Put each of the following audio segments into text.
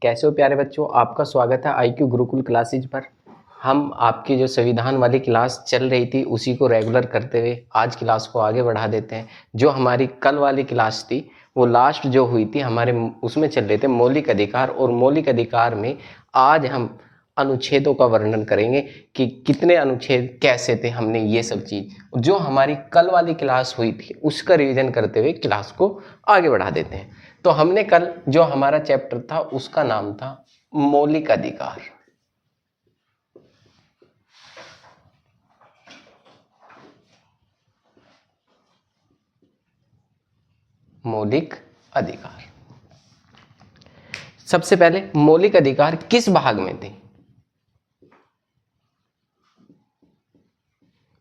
कैसे हो प्यारे बच्चों, आपका स्वागत है IQ गुरुकुल क्लासेज पर। हम आपकी जो संविधान वाली क्लास चल रही थी उसी को रेगुलर करते हुए आज क्लास को आगे बढ़ा देते हैं। जो हमारी कल वाली क्लास थी वो लास्ट जो हुई थी हमारे उसमें चल रहे थे मौलिक अधिकार, और मौलिक अधिकार में आज हम अनुच्छेदों का वर्णन करेंगे कि कितने अनुच्छेद कैसे थे। हमने ये सब चीज जो हमारी कल वाली क्लास हुई थी उसका रिवीजन करते हुए क्लास को आगे बढ़ा देते हैं। तो हमने कल जो हमारा चैप्टर था उसका नाम था मौलिक अधिकार। मौलिक अधिकार। सबसे पहले मौलिक अधिकार किस भाग में थे?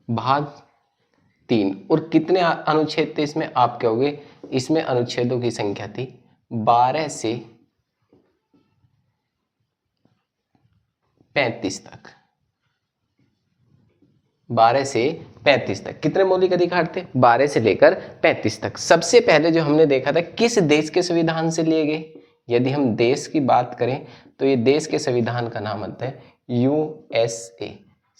भाग 3। और कितने अनुच्छेद थे इसमें? आप कहोगे इसमें अनुच्छेदों की संख्या थी 12 से 35 तक। 12 से 35 तक कितने मौलिक अधिकार थे? 12 से लेकर 35 तक। सबसे पहले जो हमने देखा था किस देश के संविधान से लिए गए। यदि हम देश की बात करें तो ये देश के संविधान का नाम आता है USA,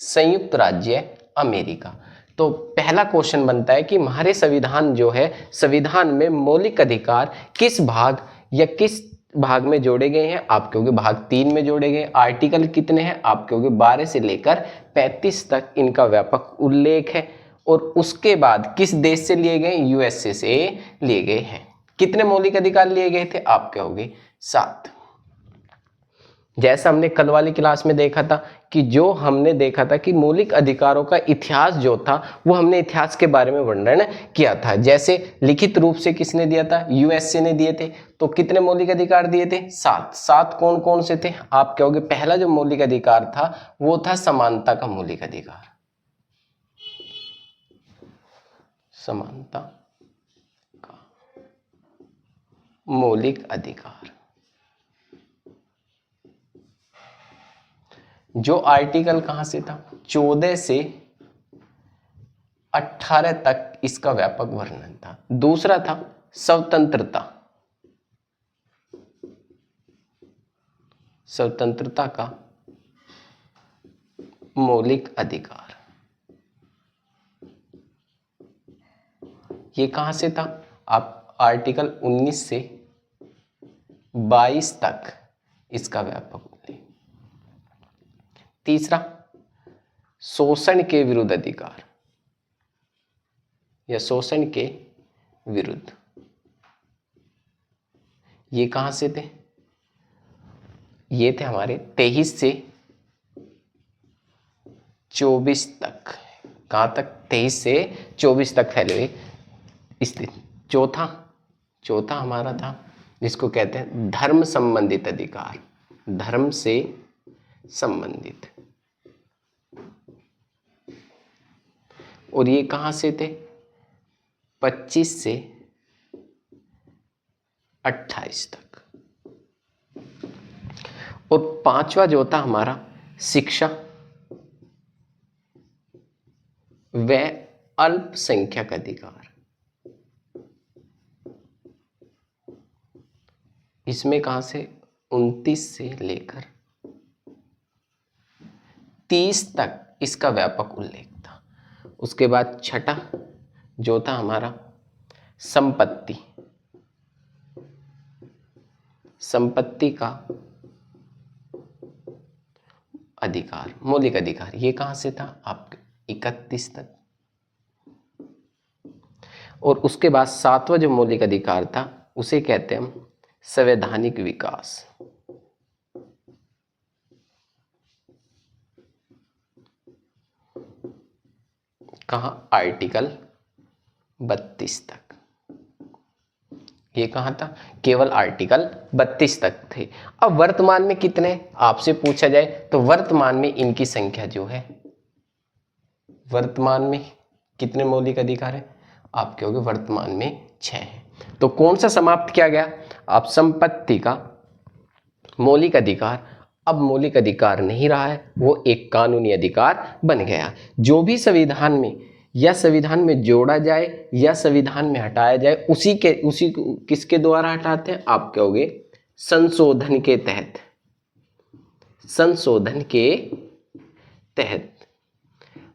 संयुक्त राज्य अमेरिका। तो पहला क्वेश्चन बनता है कि हमारे संविधान जो है, संविधान में मौलिक अधिकार किस भाग या किस भाग में जोड़े गए हैं? आप कहोगे भाग 3 में जोड़े गए। आर्टिकल कितने हैं? आप कहोगे 12 से लेकर 35 तक इनका व्यापक उल्लेख है। और उसके बाद किस देश से लिए गए? USA से लिए गए हैं। कितने मौलिक अधिकार लिए गए थे? आप कहोगे 7। जैसा हमने कल वाली क्लास में देखा था कि जो हमने देखा था कि मौलिक अधिकारों का इतिहास जो था वो हमने इतिहास के बारे में वर्णन किया था। जैसे लिखित रूप से किसने दिया था? USA ने दिए थे। तो कितने मौलिक अधिकार दिए थे? 7। 7 कौन कौन से थे? आप कहोगे पहला जो मौलिक अधिकार था वो था समानता का मौलिक अधिकार। समानता का मौलिक अधिकार जो आर्टिकल कहां से था? 14 से 18 तक इसका व्यापक वर्णन था। दूसरा था स्वतंत्रता। स्वतंत्रता का मौलिक अधिकार ये कहां से था? आप आर्टिकल 19 से 22 तक इसका व्यापक। तीसरा शोषण के विरुद्ध अधिकार या शोषण के विरुद्ध, ये कहां से थे? ये थे हमारे 23 से 24 तक। कहां तक? 23 से 24 तक फैले हुए स्थित। चौथा हमारा था जिसको कहते हैं धर्म संबंधित अधिकार। धर्म से संबंधित, और ये कहां से थे? 25 से 28 तक। और पांचवा जो था हमारा शिक्षा व अल्पसंख्यक अधिकार। इसमें कहां से? 29 से लेकर 30 तक इसका व्यापक उल्लेख था। उसके बाद छठा जो था हमारा संपत्ति का अधिकार, मौलिक अधिकार। ये कहां से था? आप 31 तक। और उसके बाद 7वां जो मौलिक अधिकार था उसे कहते हैं हम संवैधानिक विकास। कहां? आर्टिकल 32 तक। ये कहां था? केवल आर्टिकल 32 तक थे। अब वर्तमान में कितने आपसे पूछा जाए तो वर्तमान में इनकी संख्या जो है, वर्तमान में कितने मौलिक अधिकार है? आप कहोगे वर्तमान में 6 है। तो कौन सा समाप्त किया गया? आप संपत्ति का मौलिक अधिकार अब मौलिक अधिकार नहीं रहा है, वो एक कानूनी अधिकार बन गया। जो भी संविधान में या संविधान में जोड़ा जाए या संविधान में हटाया जाए उसी किसके द्वारा हटाते हैं? आप कहोगे संशोधन के तहत, संशोधन के तहत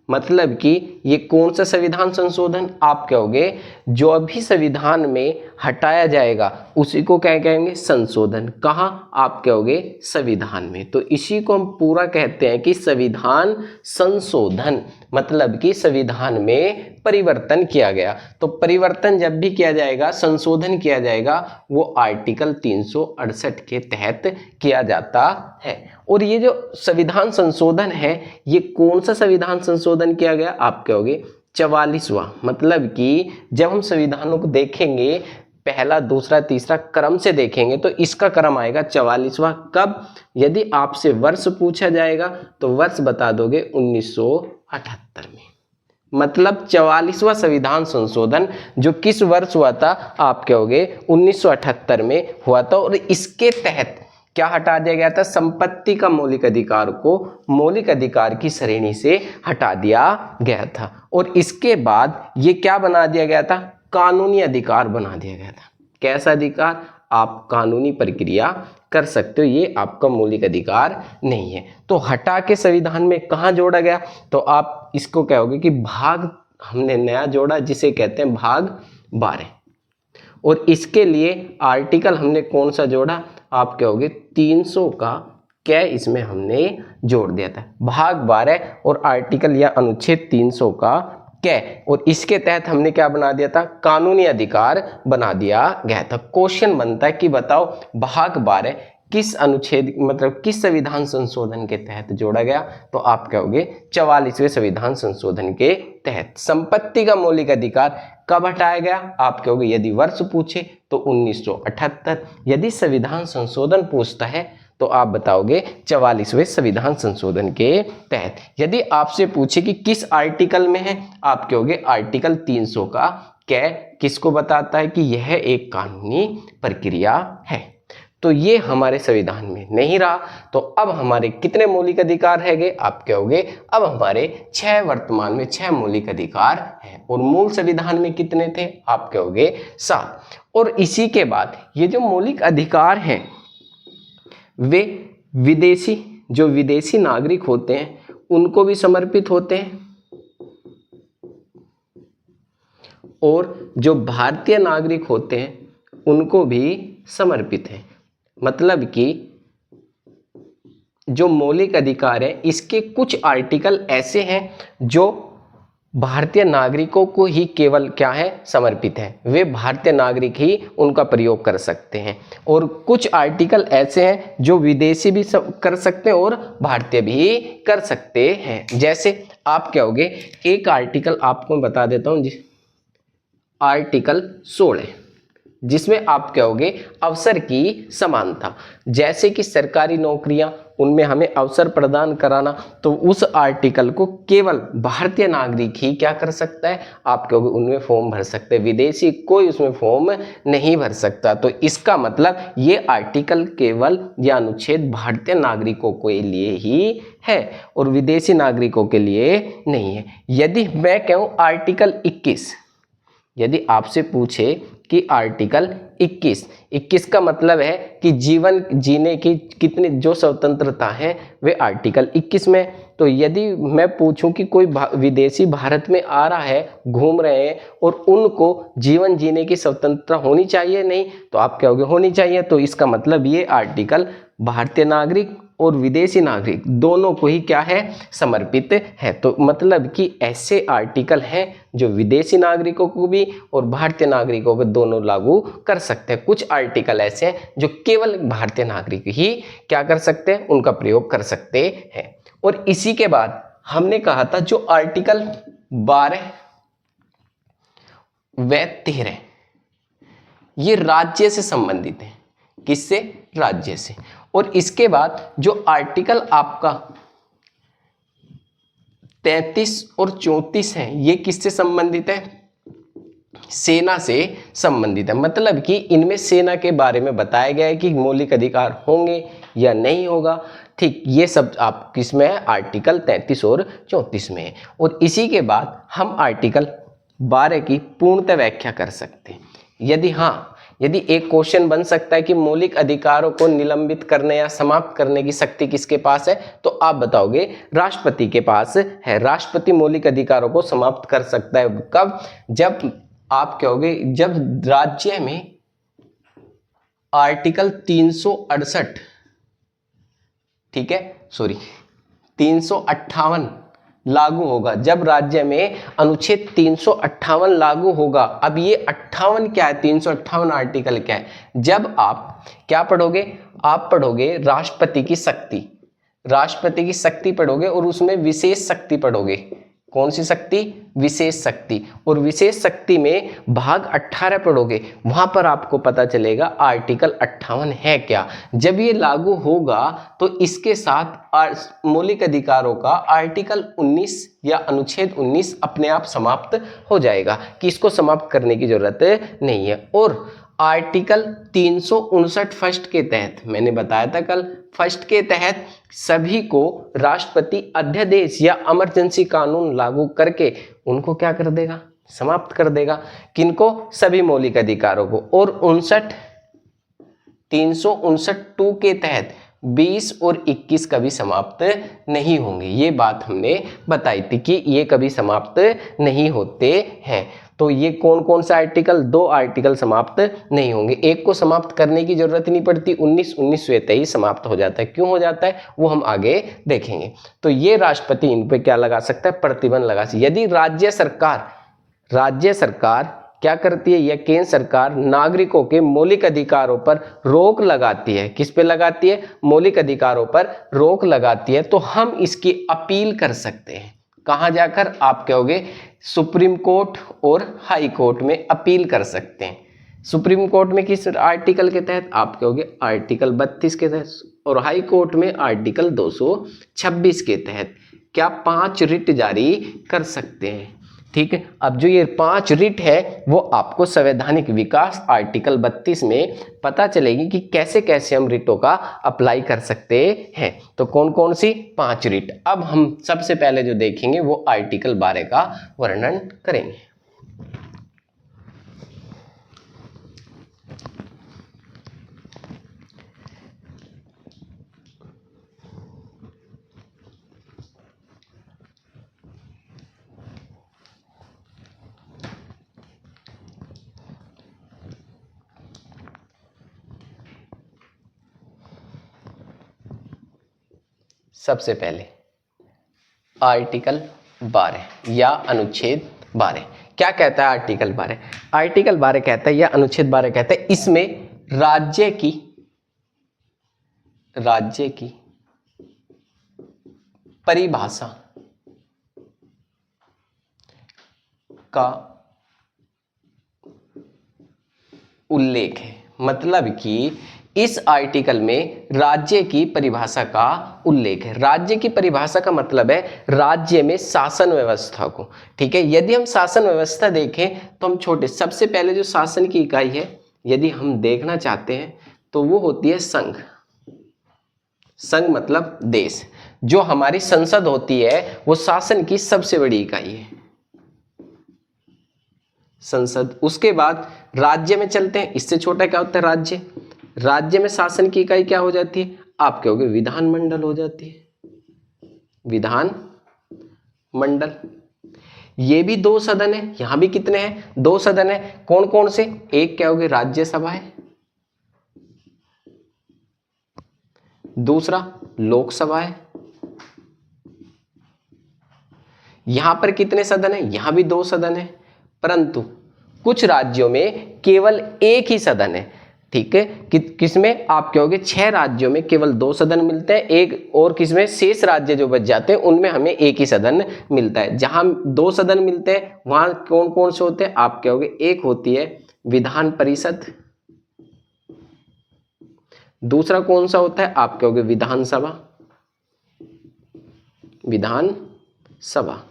मतलब कि ये कौन सा संविधान संशोधन, आप कहोगे जो अभी संविधान में हटाया जाएगा उसी को क्या कहेंगे, संशोधन। कहाँ, आप कहोगे संविधान में। तो इसी को हम पूरा कहते हैं कि संविधान संशोधन, मतलब कि संविधान में परिवर्तन किया गया। तो परिवर्तन जब भी किया जाएगा, संशोधन किया जाएगा, वो आर्टिकल 368 के तहत किया जाता है। और ये जो संविधान संशोधन है, ये कौन सा संविधान संशोधन किया गया, आप कहोगे 44वां। मतलब कि जब हम संविधानों को देखेंगे पहला, दूसरा, तीसरा क्रम से देखेंगे तो इसका क्रम आएगा 44वां। कब, यदि आपसे वर्ष पूछा जाएगा तो वर्ष बता दोगे 1978 में। मतलब 44वां संविधान संशोधन जो किस वर्ष हुआ था, आप कहोगे 1978 में हुआ था। और इसके तहत क्या हटा दिया गया था, संपत्ति का मौलिक अधिकार को मौलिक अधिकार की श्रेणी से हटा दिया गया था। और इसके बाद ये क्या बना दिया गया था, कानूनी अधिकार बना दिया गया था। कैसा अधिकार, आप कानूनी प्रक्रिया कर सकते हो, ये आपका मौलिक अधिकार नहीं है। तो हटा के संविधान में कहाँ जोड़ा गया, तो आप इसको कहोगे कि भाग हमने नया जोड़ा, जिसे कहते हैं भाग 12। और इसके लिए आर्टिकल हमने कौन सा जोड़ा, आप कहोगे 300 का क्या इसमें हमने जोड़ दिया था, भाग 12 और आर्टिकल या अनुच्छेद 300 का क्या, और इसके तहत हमने क्या बना दिया था, कानूनी अधिकार बना दिया गया था। क्वेश्चन बनता है कि बताओ भाग 12 किस अनुच्छेद, मतलब किस संविधान संशोधन के तहत जोड़ा गया, तो आप कहोगे 44वें संविधान संशोधन के तहत। संपत्ति का मौलिक अधिकार कब हटाया गया, आप कहोगे यदि वर्ष पूछे तो 1978, यदि संविधान संशोधन पूछता है तो आप बताओगे 44वें संविधान संशोधन के तहत। यदि आपसे पूछे कि किस आर्टिकल में है, आप कहोगे आर्टिकल 300 का क्या किसको बताता है कि यह एक कानूनी प्रक्रिया है। तो ये हमारे संविधान में नहीं रहा। तो अब हमारे कितने मौलिक अधिकार है गए, आप कहोगे अब हमारे 6, वर्तमान में 6 मौलिक अधिकार हैं। और मूल संविधान में कितने थे, आप कहोगे 7। और इसी के बाद ये जो मौलिक अधिकार हैं वे जो विदेशी नागरिक होते हैं उनको भी समर्पित होते हैं, और जो भारतीय नागरिक होते हैं उनको भी समर्पित है। मतलब कि जो मौलिक अधिकार है इसके कुछ आर्टिकल ऐसे हैं जो भारतीय नागरिकों को ही केवल क्या है, समर्पित है, वे भारतीय नागरिक ही उनका प्रयोग कर सकते हैं। और कुछ आर्टिकल ऐसे हैं जो विदेशी भी कर सकते हैं और भारतीय भी कर सकते हैं। जैसे आप कहोगे एक आर्टिकल आपको बता देता हूं, आर्टिकल 16 जिसमें आप कहोगे अवसर की समानता, जैसे कि सरकारी नौकरियां उनमें हमें अवसर प्रदान कराना, तो उस आर्टिकल को केवल भारतीय नागरिक ही क्या कर सकता है, आप कहोगे उनमें फॉर्म भर सकते हैं, विदेशी कोई उसमें फॉर्म नहीं भर सकता। तो इसका मतलब ये आर्टिकल केवल या अनुच्छेद भारतीय नागरिकों के लिए ही है और विदेशी नागरिकों के लिए नहीं है। यदि मैं कहूँ आर्टिकल 21, यदि आपसे पूछे कि आर्टिकल 21 का मतलब है कि जीवन जीने की कितनी जो स्वतंत्रता है वे आर्टिकल 21 में। तो यदि मैं पूछूं कि कोई विदेशी भारत में आ रहा है, घूम रहे हैं और उनको जीवन जीने की स्वतंत्रता होनी चाहिए नहीं, तो आप कहोगे होनी चाहिए। तो इसका मतलब ये आर्टिकल भारतीय नागरिक और विदेशी नागरिक दोनों को ही क्या है, समर्पित है। तो मतलब कि ऐसे आर्टिकल हैं जो विदेशी नागरिकों को भी और भारतीय नागरिकों को दोनों लागू कर सकते हैं। कुछ आर्टिकल ऐसे हैं जो केवल भारतीय नागरिक ही क्या कर सकते हैं, उनका प्रयोग कर सकते हैं। और इसी के बाद हमने कहा था जो आर्टिकल 12 व 13 ये राज्य से संबंधित है। किससे, राज्य से। और इसके बाद जो आर्टिकल आपका 33 और 34 है ये किससे संबंधित है, सेना से संबंधित है। मतलब कि इनमें सेना के बारे में बताया गया है कि मौलिक अधिकार होंगे या नहीं होगा। ठीक, ये सब आप किस में है, आर्टिकल 33 और 34 में है। और इसी के बाद हम आर्टिकल 12 की पूर्णतः व्याख्या कर सकते हैं। यदि हाँ, यदि एक क्वेश्चन बन सकता है कि मौलिक अधिकारों को निलंबित करने या समाप्त करने की शक्ति किसके पास है, तो आप बताओगे राष्ट्रपति के पास है। राष्ट्रपति मौलिक अधिकारों को समाप्त कर सकता है। कब? जब आप कहोगे जब राज्य में आर्टिकल 368, ठीक है, सॉरी 358 लागू होगा। जब राज्य में अनुच्छेद 358 लागू होगा। अब ये 58 क्या है, 358 आर्टिकल क्या है? जब आप क्या पढ़ोगे, आप पढ़ोगे राष्ट्रपति की शक्ति, राष्ट्रपति की शक्ति पढ़ोगे और उसमें विशेष शक्ति पढ़ोगे। कौन सी शक्ति? विशेष शक्ति। और विशेष शक्ति में भाग 18 पढ़ोगे, वहां पर आपको पता चलेगा आर्टिकल 58 है क्या। जब ये लागू होगा तो इसके साथ मौलिक अधिकारों का आर्टिकल 19 या अनुच्छेद 19 अपने आप समाप्त हो जाएगा कि इसको समाप्त करने की जरूरत नहीं है। और आर्टिकल 359 फर्स्ट के तहत, मैंने बताया था कल, फर्स्ट के तहत सभी को राष्ट्रपति अध्यादेश या इमरजेंसी कानून लागू करके उनको क्या कर देगा, समाप्त कर देगा। किनको? सभी मौलिक अधिकारों को। और 359(2) के तहत 20 और 21 कभी समाप्त नहीं होंगे। ये बात हमने बताई थी कि ये कभी समाप्त नहीं होते हैं। तो ये कौन कौन सा आर्टिकल? 2 आर्टिकल समाप्त नहीं होंगे। एक को समाप्त करने की जरूरत नहीं पड़ती, 19 स्वतः ही समाप्त हो जाता है। क्यों हो जाता है वो हम आगे देखेंगे। तो ये राष्ट्रपति इन पे क्या लगा सकता है? प्रतिबंध लगा सकता है। यदि राज्य सरकार क्या करती है, या केंद्र सरकार नागरिकों के मौलिक अधिकारों पर रोक लगाती है, किस पे लगाती है? मौलिक अधिकारों पर रोक लगाती है, तो हम इसकी अपील कर सकते हैं। कहां जाकर? आप कहोगे सुप्रीम कोर्ट और हाई कोर्ट में अपील कर सकते हैं। सुप्रीम कोर्ट में किस आर्टिकल के तहत? आप कहोगे आर्टिकल 32 के तहत। और हाई कोर्ट में आर्टिकल 226 के तहत क्या 5 रिट जारी कर सकते हैं। ठीक है, अब जो ये 5 रिट है वो आपको संवैधानिक विकास आर्टिकल 32 में पता चलेगी कि कैसे कैसे हम रिटों का अप्लाई कर सकते हैं। तो कौन कौन सी 5 रिट? अब हम सबसे पहले जो देखेंगे वो आर्टिकल 12 का वर्णन करेंगे। सबसे पहले आर्टिकल 12 या अनुच्छेद 12 क्या कहता है? आर्टिकल 12 कहता है या अनुच्छेद 12 कहता है, इसमें राज्य की परिभाषा का उल्लेख है। मतलब कि इस आर्टिकल में राज्य की परिभाषा का उल्लेख है। राज्य की परिभाषा का मतलब है राज्य में शासन व्यवस्था को। ठीक है, यदि हम शासन व्यवस्था देखें तो हम छोटे, सबसे पहले जो शासन की इकाई है यदि हम देखना चाहते हैं तो वो होती है संघ। संघ मतलब देश। जो हमारी संसद होती है वो शासन की सबसे बड़ी इकाई है, संसद। उसके बाद राज्य में चलते हैं, इससे छोटा क्या होता है? राज्य। राज्य में शासन की इकाई क्या हो जाती है? आप कहोगे विधानमंडल हो जाती है, विधान मंडल। ये भी 2 सदन है, यहां भी कितने हैं? 2 सदन है। कौन कौन से? एक क्या होगी? राज्यसभा है, दूसरा लोकसभा है। यहां पर कितने सदन है? यहां भी 2 सदन है, परंतु कुछ राज्यों में केवल एक ही सदन है। ठीक है, किसमें? आप कहोगे 6 राज्यों में केवल 2 सदन मिलते हैं, एक और किसमें? शेष राज्य जो बच जाते हैं उनमें हमें एक ही सदन मिलता है। जहां 2 सदन मिलते हैं वहां कौन कौन से होते हैं? आप कहोगे एक होती है विधान परिषद, दूसरा कौन सा होता है? आप कहोगे विधानसभा, विधानसभा।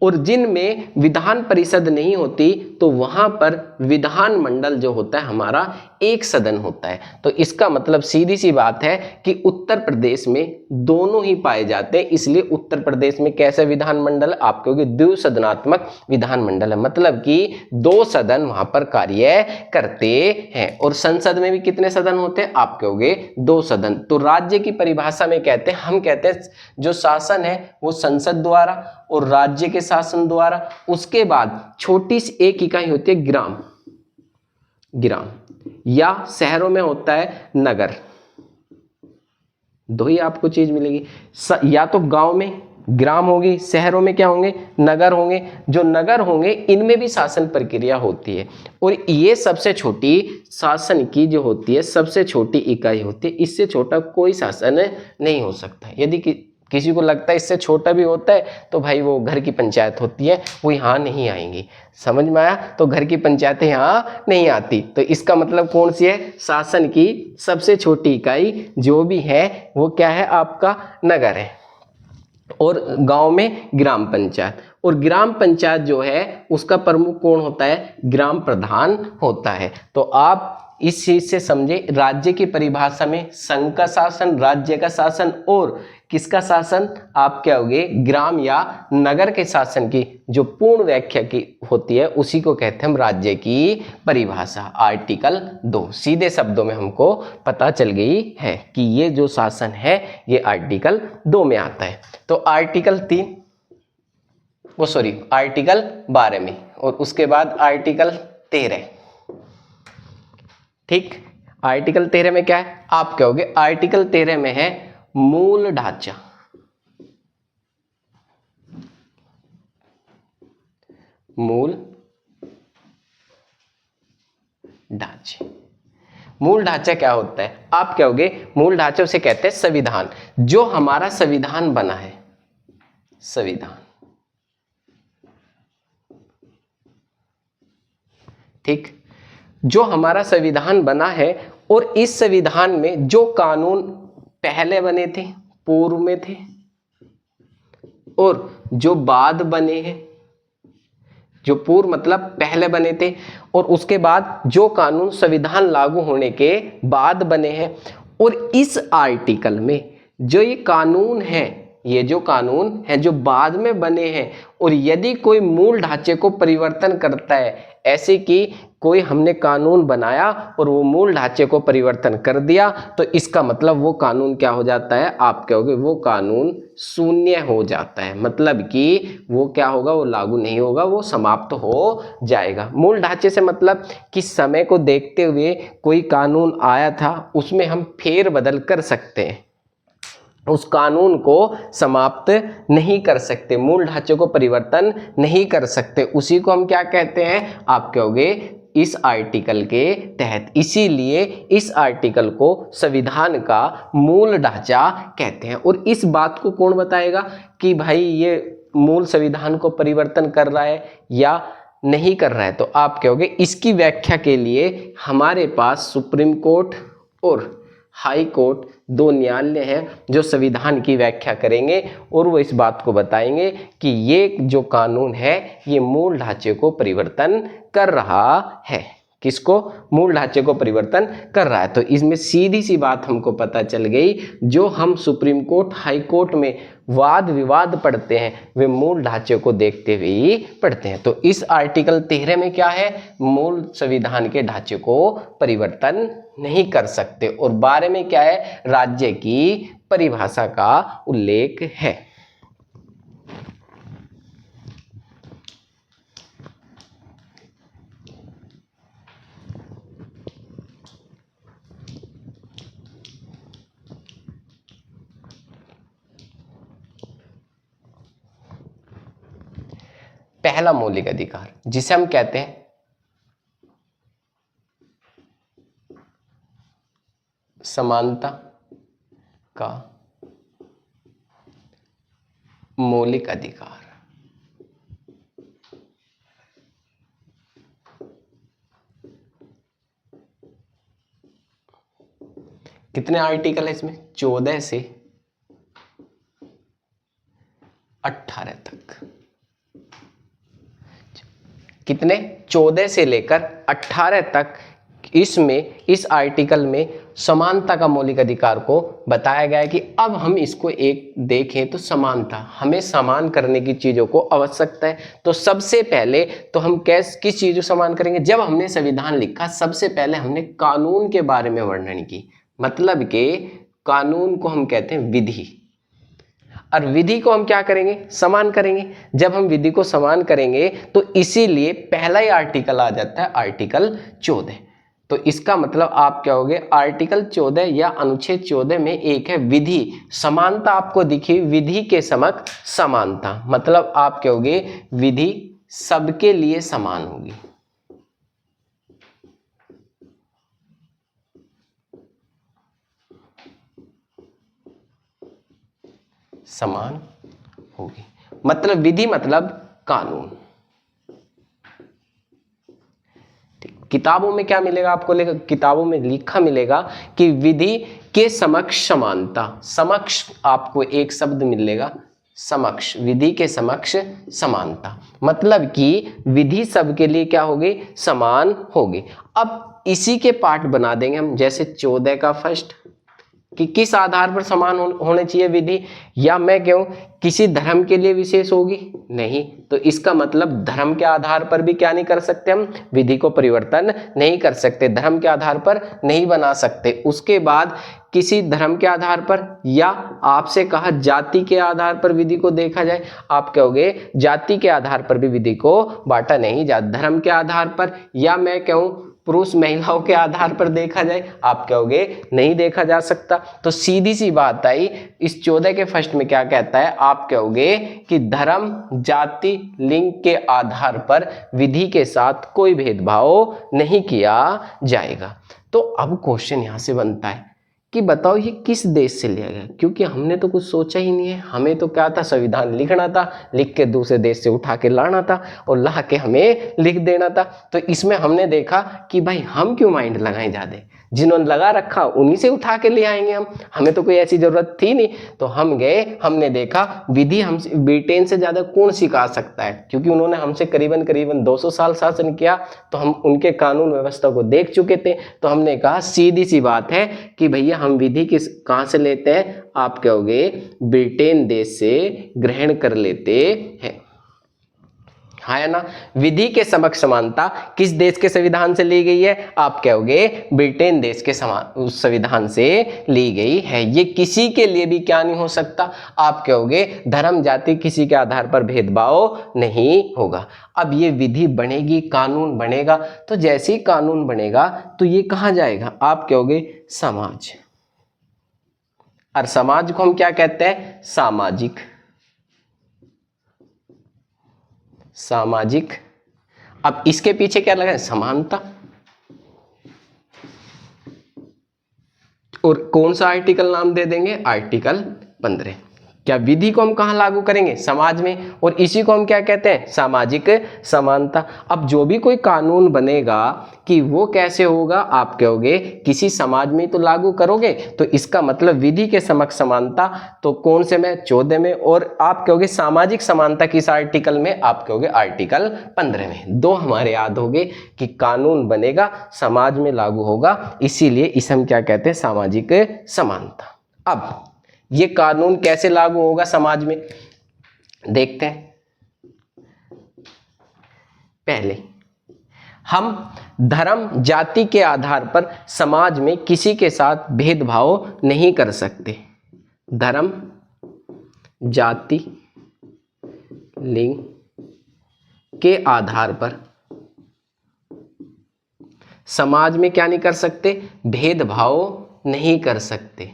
और जिनमें विधान परिषद नहीं होती तो वहां पर विधानमंडल जो होता है हमारा एक सदन होता है। तो इसका मतलब सीधी सी बात है कि उत्तर प्रदेश में दोनों ही पाए जाते हैं, इसलिए उत्तर प्रदेश में कैसा विधानमंडल, आप कहोगे द्विसदनात्मक विधानमंडल है, मतलब कि दो सदन वहां पर कार्य करते हैं। और संसद में भी कितने सदन होते हैं, आप कहोगे दो सदन। तो राज्य की परिभाषा में कहते हैं, हम कहते हैं जो शासन है वो संसद द्वारा और राज्य के शासन द्वारा। उसके बाद छोटी सी एक इकाई होती है ग्राम, ग्राम या शहरों में होता है नगर। दो ही आपको चीज मिलेगी, या तो गांव में ग्राम होगी, शहरों में क्या होंगे, नगर होंगे। जो नगर होंगे इनमें भी शासन प्रक्रिया होती है और ये सबसे छोटी शासन की जो होती है सबसे छोटी इकाई होती है। इससे छोटा कोई शासन नहीं हो सकता। यदि किसी को लगता है इससे छोटा भी होता है तो भाई वो घर की पंचायत होती है, वो यहाँ नहीं आएंगी। समझ में आया? तो घर की पंचायतें यहाँ नहीं आती। तो इसका मतलब कौन सी है, शासन की सबसे छोटी इकाई जो भी है वो क्या है, आपका नगर है। और गांव में ग्राम पंचायत, और ग्राम पंचायत जो है उसका प्रमुख कौन होता है, ग्राम प्रधान होता है। तो आप इस चीज से समझे, राज्य की परिभाषा में संघ का शासन, राज्य का शासन और किसका शासन, आप क्या होगे, ग्राम या नगर के शासन की जो पूर्ण व्याख्या की होती है उसी को कहते हैं हम राज्य की परिभाषा। आर्टिकल 2 सीधे शब्दों में हमको पता चल गई है कि ये जो शासन है ये आर्टिकल 2 में आता है। तो आर्टिकल 12 में, और उसके बाद आर्टिकल 13। ठीक, आर्टिकल 13 में क्या है, आप कहोगे आर्टिकल 13 में है मूल ढांचा। मूल ढांचे, मूल ढांचा क्या होता है, आप कहोगे मूल ढांचे उसे कहते हैं संविधान। जो हमारा संविधान बना है, संविधान, ठीक, जो हमारा संविधान बना है और इस संविधान में जो कानून पहले बने थे, पूर्व में थे, और जो बाद बने हैं, जो पूर्व मतलब पहले बने थे और उसके बाद जो कानून संविधान लागू होने के बाद बने हैं, और इस आर्टिकल में जो ये कानून है, ये जो कानून है जो बाद में बने हैं, और यदि कोई मूल ढांचे को परिवर्तन करता है, ऐसे कि कोई हमने कानून बनाया और वो मूल ढांचे को परिवर्तन कर दिया, तो इसका मतलब वो कानून क्या हो जाता है, आप कहोगे वो कानून शून्य हो जाता है। मतलब कि वो क्या होगा, वो लागू नहीं होगा, वो समाप्त हो जाएगा। मूल ढांचे से मतलब कि समय को देखते हुए कोई कानून आया था, उसमें हम फेर बदल कर सकते हैं, उस कानून को समाप्त नहीं कर सकते, मूल ढांचे को परिवर्तन नहीं कर सकते। उसी को हम क्या कहते हैं, आप कहोगे इस आर्टिकल के तहत। इसीलिए इस आर्टिकल को संविधान का मूल ढांचा कहते हैं। और इस बात को कौन बताएगा कि भाई ये मूल संविधान को परिवर्तन कर रहा है या नहीं कर रहा है, तो आप कहोगे इसकी व्याख्या के लिए हमारे पास सुप्रीम कोर्ट और हाई कोर्ट, दो न्यायालय हैं जो संविधान की व्याख्या करेंगे और वो इस बात को बताएंगे कि ये जो कानून है ये मूल ढांचे को परिवर्तन कर रहा है। किसको, मूल ढांचे को परिवर्तन कर रहा है। तो इसमें सीधी सी बात हमको पता चल गई, जो हम सुप्रीम कोर्ट, हाई कोर्ट में वाद विवाद पढ़ते हैं वे मूल ढांचे को देखते हुए ही पढ़ते हैं। तो इस आर्टिकल 13 में क्या है, मूल संविधान के ढांचे को परिवर्तन नहीं कर सकते, और 12 में क्या है, राज्य की परिभाषा का उल्लेख है। पहला मौलिक अधिकार जिसे हम कहते हैं समानता का मौलिक अधिकार। कितने आर्टिकल है इसमें, 14 से 18 तक। कितने 14 से लेकर 18 तक इसमें इस आर्टिकल में समानता का मौलिक अधिकार को बताया गया है कि अब हम इसको एक देखें तो समानता, हमें समान करने की चीज़ों को आवश्यकता है। तो सबसे पहले तो हम किस चीज़ को समान करेंगे? जब हमने संविधान लिखा सबसे पहले हमने कानून के बारे में वर्णन की, मतलब कि कानून को हम कहते हैं विधि, और विधि को हम क्या करेंगे? समान करेंगे। जब हम विधि को समान करेंगे तो इसीलिए पहला ही आर्टिकल आ जाता है आर्टिकल 14। तो इसका मतलब आप क्या होगे? आर्टिकल 14 या अनुच्छेद 14 में एक है विधि समानता, आपको दिखी विधि के समक्ष समानता, मतलब आप क्या होगे? विधि सबके लिए समान होगी, समान होगी, मतलब विधि मतलब कानून। किताबों में क्या मिलेगा आपको? किताबों में लिखा मिलेगा कि विधि के समक्ष समानता, समक्ष आपको एक शब्द मिलेगा समक्ष, विधि के समक्ष समानता, मतलब कि विधि सबके लिए क्या होगी? समान होगी। अब इसी के पार्ट बना देंगे हम, जैसे 14 का फर्स्ट कि किस आधार पर समान होने चाहिए विधि, या मैं कहूं किसी धर्म के लिए विशेष होगी? नहीं। तो इसका मतलब धर्म के आधार पर भी क्या नहीं कर सकते? हम विधि को परिवर्तन नहीं कर सकते, धर्म के आधार पर नहीं बना सकते। उसके बाद किसी धर्म के आधार पर, या आपसे कहा जाति के आधार पर विधि को देखा जाए, आप कहोगे जाति के आधार पर भी विधि को बांटा नहीं जा, धर्म के आधार पर, या मैं कहूं पुरुष महिलाओं के आधार पर देखा जाए, आप कहोगे नहीं देखा जा सकता। तो सीधी सी बात आई, इस 14 के फर्स्ट में क्या कहता है? आप कहोगे कि धर्म, जाति, लिंग के आधार पर विधि के साथ कोई भेदभाव नहीं किया जाएगा। तो अब क्वेश्चन यहां से बनता है कि बताओ ये किस देश से लिया गया? क्योंकि हमने तो कुछ सोचा ही नहीं है, हमें तो क्या था? संविधान लिखना था, लिख के दूसरे देश से उठा के लाना था और ला के हमें लिख देना था। तो इसमें हमने देखा कि भाई हम क्यों माइंड लगाएं ज़्यादा, जिन्होंने लगा रखा उन्हीं से उठा के ले आएंगे हम, हमें तो कोई ऐसी ज़रूरत थी नहीं। तो हम गए, हमने देखा विधि हमसे ब्रिटेन से ज़्यादा कौन सिखा सकता है, क्योंकि उन्होंने हमसे करीबन 200 साल शासन किया, तो हम उनके कानून व्यवस्था को देख चुके थे। तो हमने कहा सीधी सी बात है कि भैया हम विधि किस कहाँ से लेते हैं? आप कहोगे ब्रिटेन देश से ग्रहण कर लेते हैं, हाँ या ना? विधि के समक्ष समानता किस देश के संविधान से ली गई है? आप कहोगे ब्रिटेन देश के उस संविधान से ली गई है। ये किसी के लिए भी क्या नहीं हो सकता? आप कहोगे धर्म, जाति, किसी के आधार पर भेदभाव नहीं होगा। अब ये विधि बनेगी, कानून बनेगा, तो जैसे ही कानून बनेगा तो ये कहाँ जाएगा? आप कहोगे समाज, और समाज को हम क्या कहते हैं? सामाजिक, सामाजिक। अब इसके पीछे क्या लगा है? समानता। और कौन सा आर्टिकल नाम दे देंगे? आर्टिकल 15। क्या विधि को हम कहाँ लागू करेंगे? समाज में, और इसी को हम क्या कहते हैं? सामाजिक समानता। अब जो भी कोई कानून बनेगा कि वो कैसे होगा? आप कहोगे किसी समाज में तो लागू करोगे, तो इसका मतलब विधि के समक्ष समानता तो कौन से में? 14 में। और आप कहोगे सामाजिक समानता किस आर्टिकल में? आप कहोगे आर्टिकल 15 में। दो हमारे याद होंगे कि कानून बनेगा, समाज में लागू होगा, इसीलिए इसे हम क्या कहते हैं? सामाजिक समानता। अब ये कानून कैसे लागू होगा समाज में, देखते हैं। पहले हम धर्म, जाति के आधार पर समाज में किसी के साथ भेदभाव नहीं कर सकते। धर्म, जाति, लिंग के आधार पर समाज में क्या नहीं कर सकते? भेदभाव नहीं कर सकते।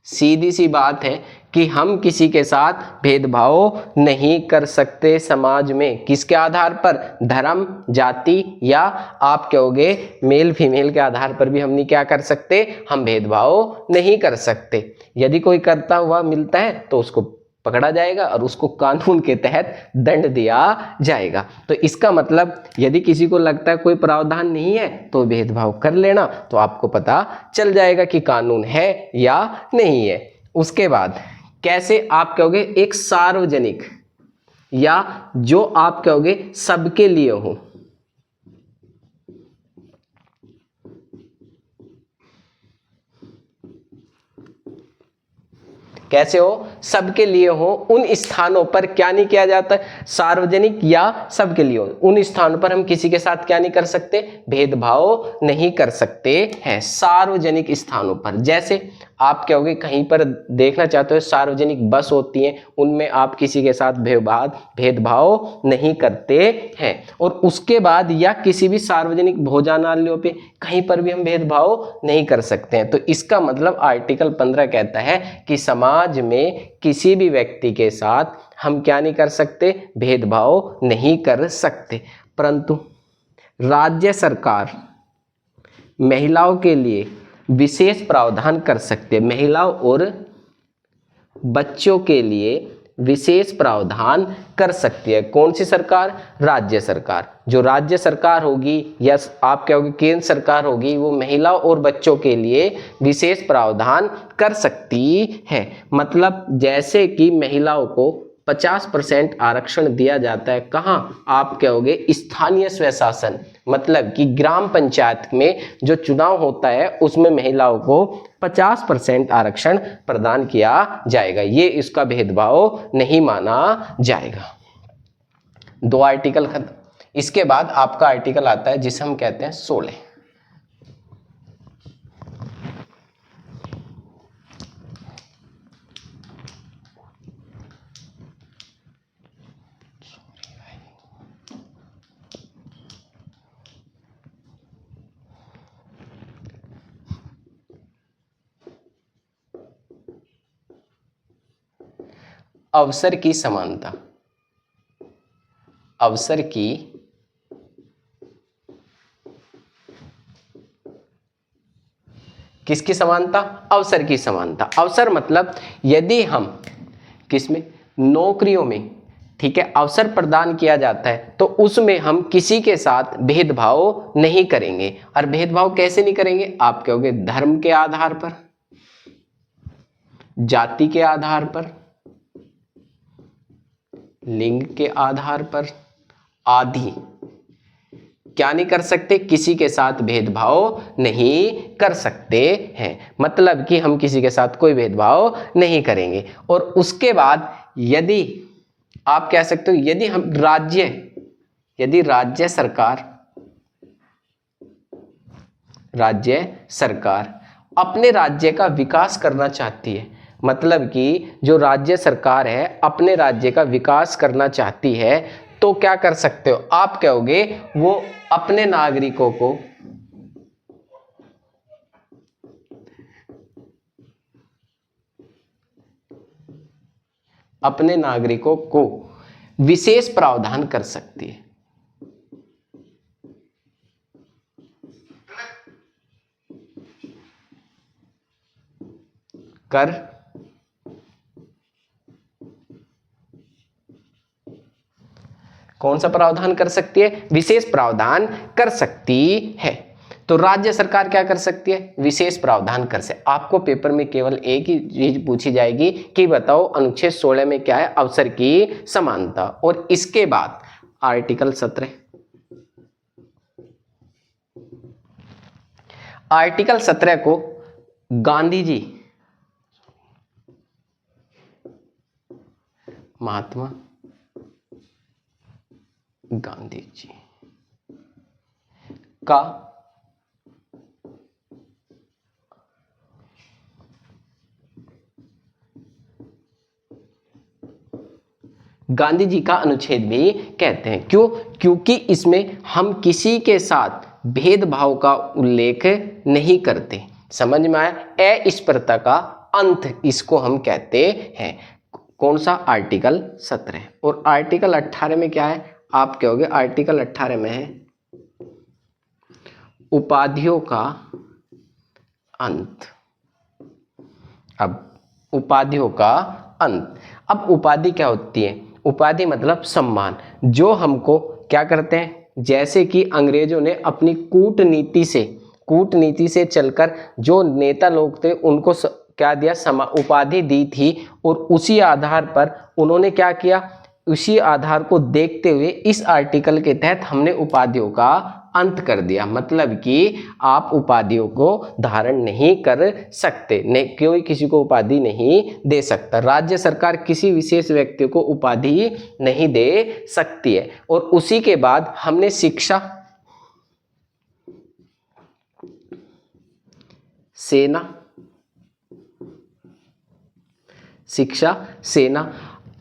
सीधी सी बात है कि हम किसी के साथ भेदभाव नहीं कर सकते समाज में। किसके आधार पर? धर्म, जाति, या आप कहोगे मेल फीमेल के आधार पर भी हम नहीं क्या कर सकते? हम भेदभाव नहीं कर सकते। यदि कोई करता हुआ मिलता है तो उसको पकड़ा जाएगा और उसको कानून के तहत दंड दिया जाएगा। तो इसका मतलब यदि किसी को लगता है कोई प्रावधान नहीं है तो भेदभाव कर लेना, तो आपको पता चल जाएगा कि कानून है या नहीं है। उसके बाद कैसे? आप कहोगे एक सार्वजनिक, या जो आप कहोगे सबके लिए हो, कैसे हो, सबके लिए हो। उन स्थानों पर क्या नहीं किया जाता, सार्वजनिक या सबके लिए हो। उन स्थानों पर हम किसी के साथ क्या नहीं कर सकते, भेदभाव नहीं कर सकते हैं। सार्वजनिक स्थानों पर, जैसे आप क्या होगे, कहीं पर देखना चाहते हो सार्वजनिक बस होती हैं, उनमें आप किसी के साथ भेदभाव नहीं करते हैं। और उसके बाद या किसी भी सार्वजनिक भोजनालयों पे कहीं पर भी हम भेदभाव नहीं कर सकते हैं। तो इसका मतलब आर्टिकल 15 कहता है कि समाज में किसी भी व्यक्ति के साथ हम क्या नहीं कर सकते, भेदभाव नहीं कर सकते। परंतु राज्य सरकार महिलाओं के लिए विशेष प्रावधान कर सकते हैं। महिलाओं और बच्चों के लिए विशेष प्रावधान कर सकती है। कौन सी सरकार, राज्य सरकार। जो राज्य सरकार होगी या आप क्या होगी केंद्र सरकार होगी, वो महिलाओं और बच्चों के लिए विशेष प्रावधान कर सकती है। मतलब जैसे कि महिलाओं को 50% आरक्षण दिया जाता है, कहाँ, आप कहोगे स्थानीय स्वशासन, मतलब कि ग्राम पंचायत में जो चुनाव होता है उसमें महिलाओं को 50% आरक्षण प्रदान किया जाएगा। ये इसका भेदभाव नहीं माना जाएगा। 2 आर्टिकल खत्म। इसके बाद आपका आर्टिकल आता है जिसे हम कहते हैं 16। अवसर की समानता। अवसर की किसकी समानता, अवसर की समानता। अवसर मतलब यदि हम किसमें, नौकरियों में, ठीक है, अवसर प्रदान किया जाता है तो उसमें हम किसी के साथ भेदभाव नहीं करेंगे। और भेदभाव कैसे नहीं करेंगे, आप कहोगे धर्म के आधार पर, जाति के आधार पर, लिंग के आधार पर आदि क्या नहीं कर सकते, किसी के साथ भेदभाव नहीं कर सकते हैं। मतलब कि हम किसी के साथ कोई भेदभाव नहीं करेंगे। और उसके बाद यदि आप कह सकते हो यदि हम राज्य सरकार अपने राज्य का विकास करना चाहती है, मतलब कि जो राज्य सरकार है अपने राज्य का विकास करना चाहती है, तो क्या कर सकते हो, आप कहोगे वो अपने नागरिकों को विशेष प्रावधान कर सकती है। कर कौन सा प्रावधान कर सकती है, विशेष प्रावधान कर सकती है। तो राज्य सरकार क्या कर सकती है, विशेष प्रावधान कर सकती है। आपको पेपर में केवल एक ही चीज पूछी जाएगी कि बताओ अनुच्छेद 16 में क्या है, अवसर की समानता। और इसके बाद आर्टिकल 17। आर्टिकल 17 को गांधी जी, महात्मा गांधी जी का अनुच्छेद भी कहते हैं। क्यों, क्योंकि इसमें हम किसी के साथ भेदभाव का उल्लेख नहीं करते। समझ में आया, अस्पृश्यता का अंत इसको हम कहते हैं। कौन सा, आर्टिकल 17। और आर्टिकल 18 में क्या है, आप कहोगे आर्टिकल 18 में है उपाधियों का अंत। अब उपाधियों का अंत, अब उपाधि क्या होती है, उपाधि मतलब सम्मान, जो हमको क्या करते हैं, जैसे कि अंग्रेजों ने अपनी कूटनीति से चलकर जो नेता लोग थे उनको क्या दिया, उपाधि दी थी। और उसी आधार पर उन्होंने क्या किया, उसी आधार को देखते हुए इस आर्टिकल के तहत हमने उपाधियों का अंत कर दिया, मतलब कि आप उपाधियों को धारण नहीं कर सकते, कोई किसी को उपाधि नहीं दे सकता। राज्य सरकार किसी विशेष व्यक्ति को उपाधि नहीं दे सकती है। और उसी के बाद हमने शिक्षा, सेना, शिक्षा, सेना,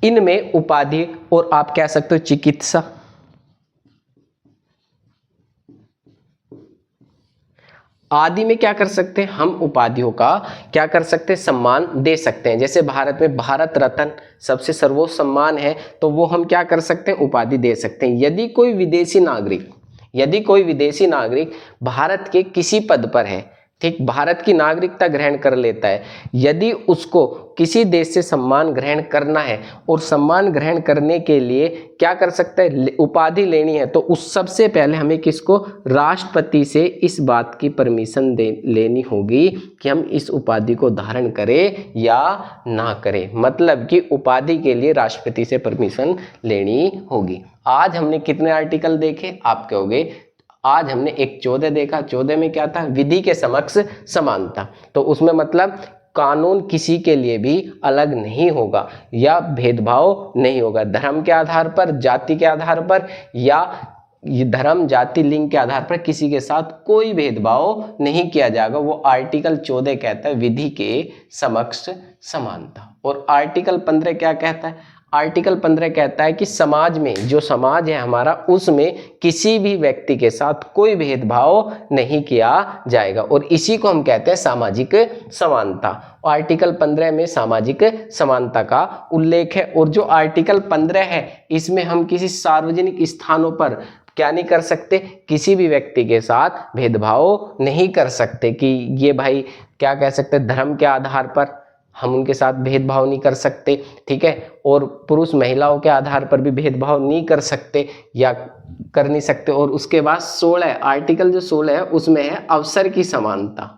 इनमें उपाधि, और आप कह सकते हो चिकित्सा, आदि में क्या कर सकते हैं हम, उपाधियों का क्या कर सकते हैं, सम्मान दे सकते हैं। जैसे भारत में भारत रत्न सबसे सर्वोच्च सम्मान है, तो वो हम क्या कर सकते हैं, उपाधि दे सकते हैं। यदि कोई विदेशी नागरिक भारत के किसी पद पर है, ठीक, भारत की नागरिकता ग्रहण कर लेता है, यदि उसको किसी देश से सम्मान ग्रहण करना है और सम्मान ग्रहण करने के लिए क्या कर सकता है, उपाधि लेनी है, तो उस सबसे पहले हमें किसको, राष्ट्रपति से इस बात की परमिशन लेनी होगी कि हम इस उपाधि को धारण करें या ना करें। मतलब कि उपाधि के लिए राष्ट्रपति से परमिशन लेनी होगी। आज हमने कितने आर्टिकल देखे, आप कहोगे आज हमने एक 14 देखा। 14 में क्या था, विधि के समक्ष समानता। तो उसमें मतलब कानून किसी के लिए भी अलग नहीं होगा या भेदभाव नहीं होगा, धर्म के आधार पर, जाति के आधार पर, या धर्म, जाति, लिंग के आधार पर किसी के साथ कोई भेदभाव नहीं किया जाएगा। वो आर्टिकल 14 कहता है विधि के समक्ष समानता। और आर्टिकल 15 क्या कहता है, आर्टिकल 15 कहता है कि समाज में, जो समाज है हमारा, उसमें किसी भी व्यक्ति के साथ कोई भेदभाव नहीं किया जाएगा, और इसी को हम कहते हैं सामाजिक समानता। आर्टिकल 15 में सामाजिक समानता का उल्लेख है। और जो आर्टिकल 15 है, इसमें हम किसी सार्वजनिक स्थानों पर क्या नहीं कर सकते, किसी भी व्यक्ति के साथ भेदभाव नहीं कर सकते कि ये भाई क्या कह सकते, धर्म के आधार पर हम उनके साथ भेदभाव नहीं कर सकते, ठीक है, और पुरुष महिलाओं के आधार पर भी भेदभाव नहीं कर सकते या कर नहीं सकते। और उसके बाद 16 आर्टिकल जो 16 है उसमें है अवसर की समानता,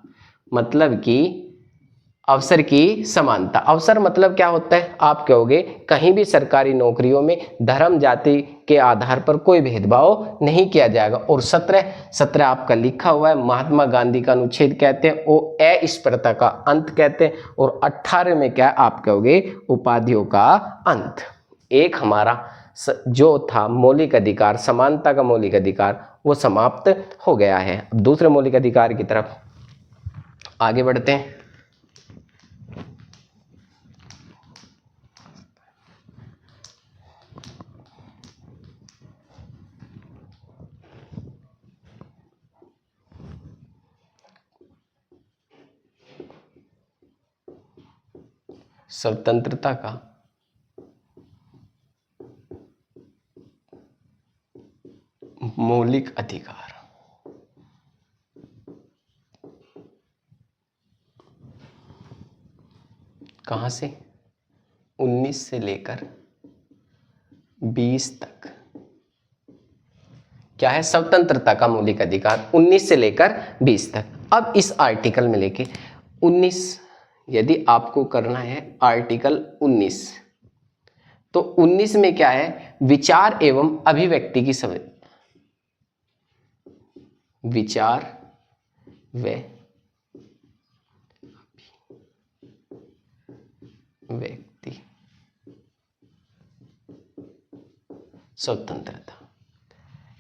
मतलब कि अवसर की समानता। अवसर मतलब क्या होता है, आप कहोगे कहीं भी सरकारी नौकरियों में धर्म, जाति के आधार पर कोई भेदभाव नहीं किया जाएगा। और 17 आपका लिखा हुआ है, महात्मा गांधी का अनुच्छेद कहते हैं, वो अस्पृश्यता का अंत कहते हैं। और 18 में क्या आप कहोगे, उपाधियों का अंत। एक हमारा जो था मौलिक अधिकार, समानता का मौलिक अधिकार, वो समाप्त हो गया है। अब दूसरे मौलिक अधिकार की तरफ आगे बढ़ते हैं। स्वतंत्रता का मौलिक अधिकार, कहां से, 19 से लेकर 20 तक क्या है, स्वतंत्रता का मौलिक अधिकार 19 से लेकर 20 तक। अब इस आर्टिकल में लेके 19, यदि आपको करना है आर्टिकल 19, तो 19 में क्या है, विचार एवं अभिव्यक्ति की विचार व व्यक्ति स्वतंत्रता,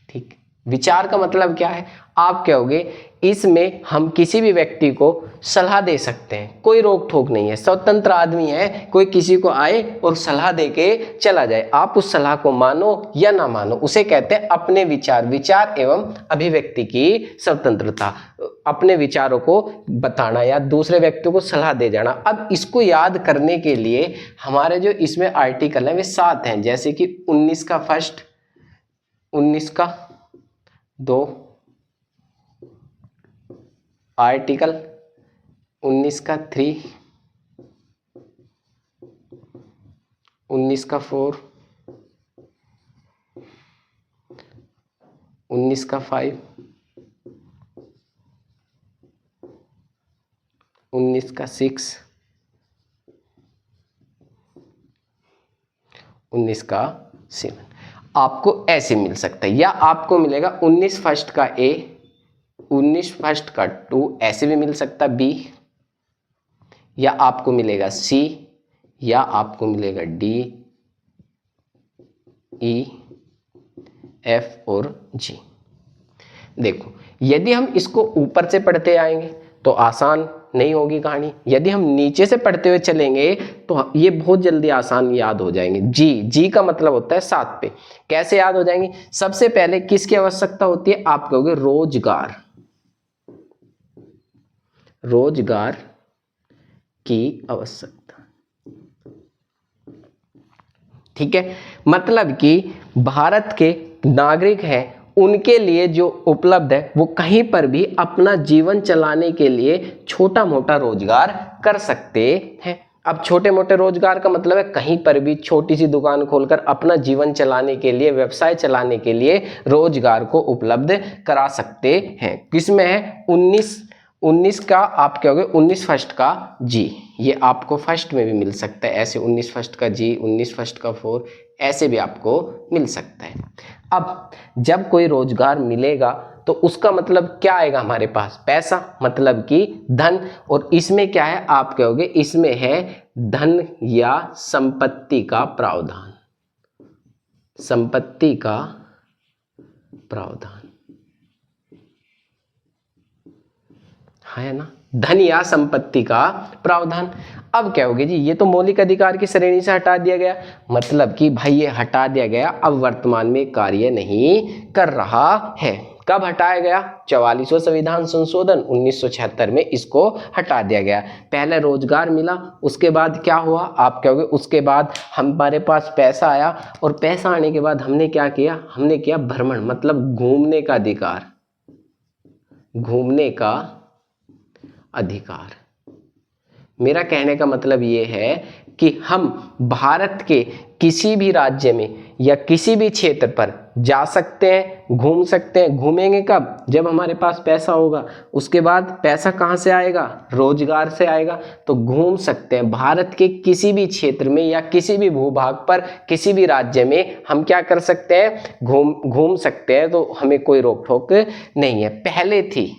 ठीक। विचार का मतलब क्या है, आप कहोगे इसमें हम किसी भी व्यक्ति को सलाह दे सकते हैं, कोई रोक टोक नहीं है, स्वतंत्र आदमी है, कोई किसी को आए और सलाह दे के चला जाए, आप उस सलाह को मानो या ना मानो, उसे कहते हैं अपने विचार एवं अभिव्यक्ति की स्वतंत्रता। अपने विचारों को बताना या दूसरे व्यक्तियों को सलाह दे जाना। अब इसको याद करने के लिए हमारे जो इसमें आर्टिकल हैं वे 7 हैं, जैसे कि 19 का फर्स्ट, 19 का 2, आर्टिकल 19 का 3, 19 का 4, 19 का 5, 19 का 6, 19 का 7। आपको ऐसे मिल सकता है, या आपको मिलेगा 19 फर्स्ट का ए, 19 फर्स्ट का 2, ऐसे भी मिल सकता है बी, या आपको मिलेगा सी, या आपको मिलेगा डी, ई, एफ और जी। देखो यदि हम इसको ऊपर से पढ़ते आएंगे तो आसान नहीं होगी कहानी, यदि हम नीचे से पढ़ते हुए चलेंगे तो ये बहुत जल्दी आसान याद हो जाएंगे। जी, जी का मतलब होता है 7 पे। कैसे याद हो जाएंगे? सबसे पहले किसकी आवश्यकता होती है? आप कहोगे रोजगार, रोजगार की आवश्यकता। ठीक है, मतलब कि भारत के नागरिक हैं, उनके लिए जो उपलब्ध है वो कहीं पर भी अपना जीवन चलाने के लिए छोटा मोटा रोजगार कर सकते हैं। अब छोटे मोटे रोजगार का मतलब है कहीं पर भी छोटी सी दुकान खोलकर अपना जीवन चलाने के लिए, व्यवसाय चलाने के लिए रोजगार को उपलब्ध करा सकते हैं। किसमें है? 19 का आप क्या हो गए? 19 फर्स्ट का जी, ये आपको फर्स्ट में भी मिल सकता है ऐसे, 19 फर्स्ट का जी, 19 फर्स्ट का 4, ऐसे भी आपको मिल सकता है। अब जब कोई रोजगार मिलेगा तो उसका मतलब क्या आएगा हमारे पास? पैसा, मतलब कि धन। और इसमें क्या है? आप कहोगे इसमें है धन या संपत्ति का प्रावधान, संपत्ति का प्रावधान है ना, धन या संपत्ति का प्रावधान। अब क्या होगे जी? ये तो मौलिक अधिकार की श्रेणी से हटा दिया गया, मतलब कि भाई ये हटा दिया गया, अब वर्तमान में कार्य नहीं कर रहा है। कब हटाया गया? 44वां संविधान संशोधन 1976 में इसको हटा दिया गया। पहले रोजगार मिला, उसके बाद क्या हुआ? आप कहोगे उसके बाद हमारे पास पैसा आया, और पैसा आने के बाद हमने क्या किया? हमने किया भ्रमण, मतलब घूमने का अधिकार, घूमने का अधिकार। मेरा कहने का मतलब ये है कि हम भारत के किसी भी राज्य में या किसी भी क्षेत्र पर जा सकते हैं, घूम सकते हैं। घूमेंगे कब? जब हमारे पास पैसा होगा। उसके बाद पैसा कहाँ से आएगा? रोजगार से आएगा। तो घूम सकते हैं भारत के किसी भी क्षेत्र में या किसी भी भूभाग पर, किसी भी राज्य में हम क्या कर सकते हैं? घूम सकते हैं, तो हमें कोई रोक टोक नहीं है। पहले थी,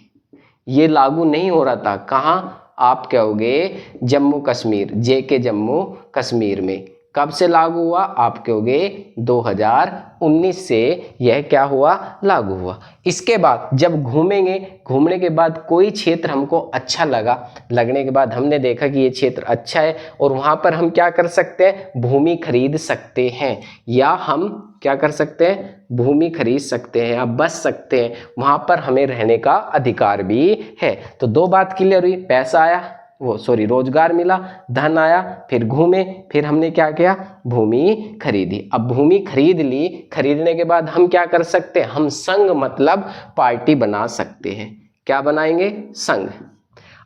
ये लागू नहीं हो रहा था। कहाँ? आप कहोगे जम्मू कश्मीर, जेके जम्मू कश्मीर में। कब से लागू हुआ? आप कहोगे 2019 से यह क्या हुआ? लागू हुआ। इसके बाद जब घूमेंगे, घूमने के बाद कोई क्षेत्र हमको अच्छा लगा, लगने के बाद हमने देखा कि ये क्षेत्र अच्छा है, और वहाँ पर हम क्या कर सकते हैं? भूमि खरीद सकते हैं, या हम क्या कर सकते हैं? भूमि खरीद सकते हैं या बस सकते हैं। वहाँ पर हमें रहने का अधिकार भी है। तो दो बात क्लियर हुई, पैसा आया, रोजगार मिला, धन आया, फिर घूमे, फिर हमने क्या किया? भूमि खरीदी। अब भूमि खरीद ली, खरीदने के बाद हम क्या कर सकते हैं? हम संघ मतलब पार्टी बना सकते हैं। क्या बनाएंगे? संघ।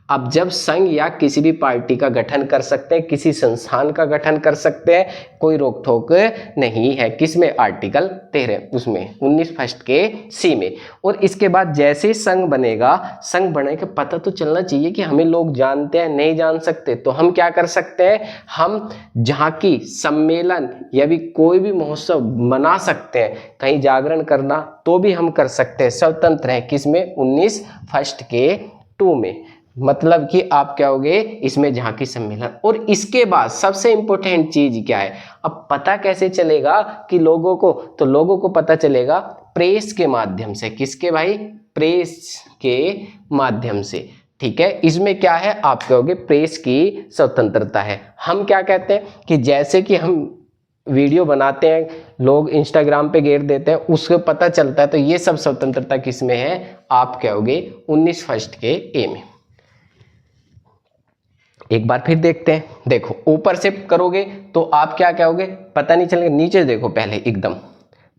अब जब संघ या किसी भी पार्टी का गठन कर सकते हैं, किसी संस्थान का गठन कर सकते हैं, कोई रोक टोक नहीं है। किसमें? आर्टिकल 13 उसमें 19 फर्स्ट के सी में। और इसके बाद जैसे ही संघ बनेगा, संघ बने के पता तो चलना चाहिए कि हमें लोग जानते हैं, नहीं जान सकते, तो हम क्या कर सकते हैं? हम झांकी, सम्मेलन या भी कोई भी महोत्सव मना सकते हैं। कहीं जागरण करना तो भी हम कर सकते हैं, स्वतंत्र है। किसमें? 19 फर्स्ट के 2 में। मतलब कि आप क्या होगे? इसमें झांकी, सम्मेलन। और इसके बाद सबसे इंपॉर्टेंट चीज क्या है? अब पता कैसे चलेगा कि लोगों को? तो लोगों को पता चलेगा प्रेस के माध्यम से। किसके भाई? प्रेस के माध्यम से। ठीक है, इसमें क्या है? आप कहोगे प्रेस की स्वतंत्रता है। हम क्या कहते हैं कि जैसे कि हम वीडियो बनाते हैं, लोग इंस्टाग्राम पे घेर देते हैं, उससे पता चलता है। तो ये सब स्वतंत्रता किसमें है? आप कहोगे 19 फर्स्ट के ए में। एक बार फिर देखते हैं। देखो ऊपर से करोगे तो आप क्या कहोगे? पता नहीं चलेगा। नीचे देखो, पहले एकदम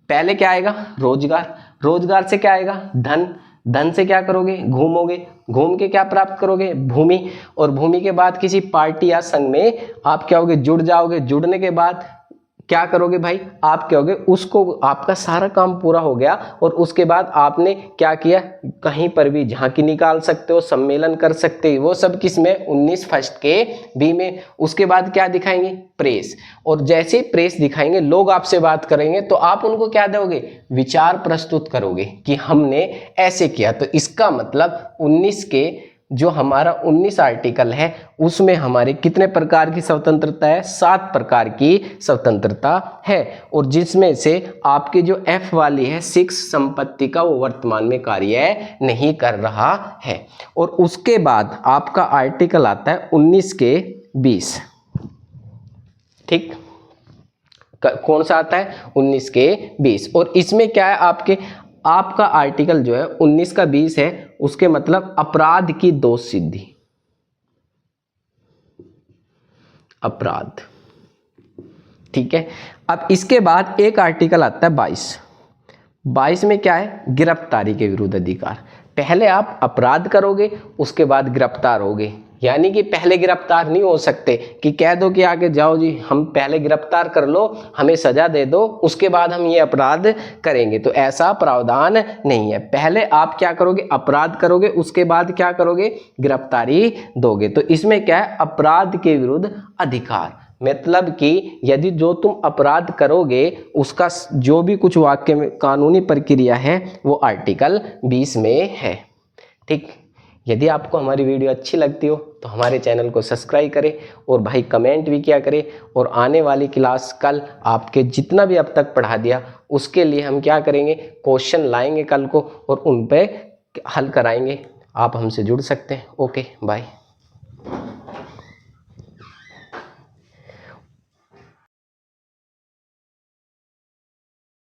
पहले क्या आएगा? रोजगार। रोजगार से क्या आएगा? धन। धन से क्या करोगे? घूमोगे। घूम के क्या प्राप्त करोगे? भूमि। और भूमि के बाद किसी पार्टी या संघ में आप क्या होगे? जुड़ जाओगे। जुड़ने के बाद क्या करोगे भाई, आप कहोगे उसको, आपका सारा काम पूरा हो गया और उसके बाद आपने क्या किया, कहीं पर भी झांकी निकाल सकते हो, सम्मेलन कर सकते हो, वो सब किस में, 19 फर्स्ट के बी में। उसके बाद क्या दिखाएंगे, प्रेस, और जैसे प्रेस दिखाएंगे लोग आपसे बात करेंगे तो आप उनको क्या दोगे, विचार प्रस्तुत करोगे कि हमने ऐसे किया। तो इसका मतलब 19 के जो हमारा 19 आर्टिकल है उसमें हमारे कितने प्रकार की स्वतंत्रता है, 7 प्रकार की स्वतंत्रता है। और जिसमें से आपकी जो F वाली है 6 संपत्ति का, वो वर्तमान में कार्य नहीं कर रहा है। और उसके बाद आपका आर्टिकल आता है 19 के 20, ठीक, कौन सा आता है, 19 के 20। और इसमें क्या है, आपका आर्टिकल जो है 19 का 20 है, उसके मतलब अपराध की दोष सिद्धि, अपराध, ठीक है। अब इसके बाद एक आर्टिकल आता है 22 में क्या है, गिरफ्तारी के विरुद्ध अधिकार। पहले आप अपराध करोगे उसके बाद गिरफ्तार होगे, यानी कि पहले गिरफ्तार नहीं हो सकते कि कह दो कि आगे जाओ जी, हम पहले गिरफ्तार कर लो, हमें सजा दे दो, उसके बाद हम ये अपराध करेंगे। तो ऐसा प्रावधान नहीं है, पहले आप क्या करोगे, अपराध करोगे, उसके बाद क्या करोगे, गिरफ्तारी दोगे। तो इसमें क्या है, अपराध के विरुद्ध अधिकार, मतलब कि यदि जो तुम अपराध करोगे उसका जो भी कुछ वाक्य में कानूनी प्रक्रिया है वो आर्टिकल 20 में है, ठीक। यदि आपको हमारी वीडियो अच्छी लगती हो तो हमारे चैनल को सब्सक्राइब करें और भाई कमेंट भी किया करें। और आने वाली क्लास कल आपके जितना भी अब तक पढ़ा दिया उसके लिए हम क्या करेंगे, क्वेश्चन लाएंगे कल को और उन पे हल कराएंगे। आप हमसे जुड़ सकते हैं। Okay, bye.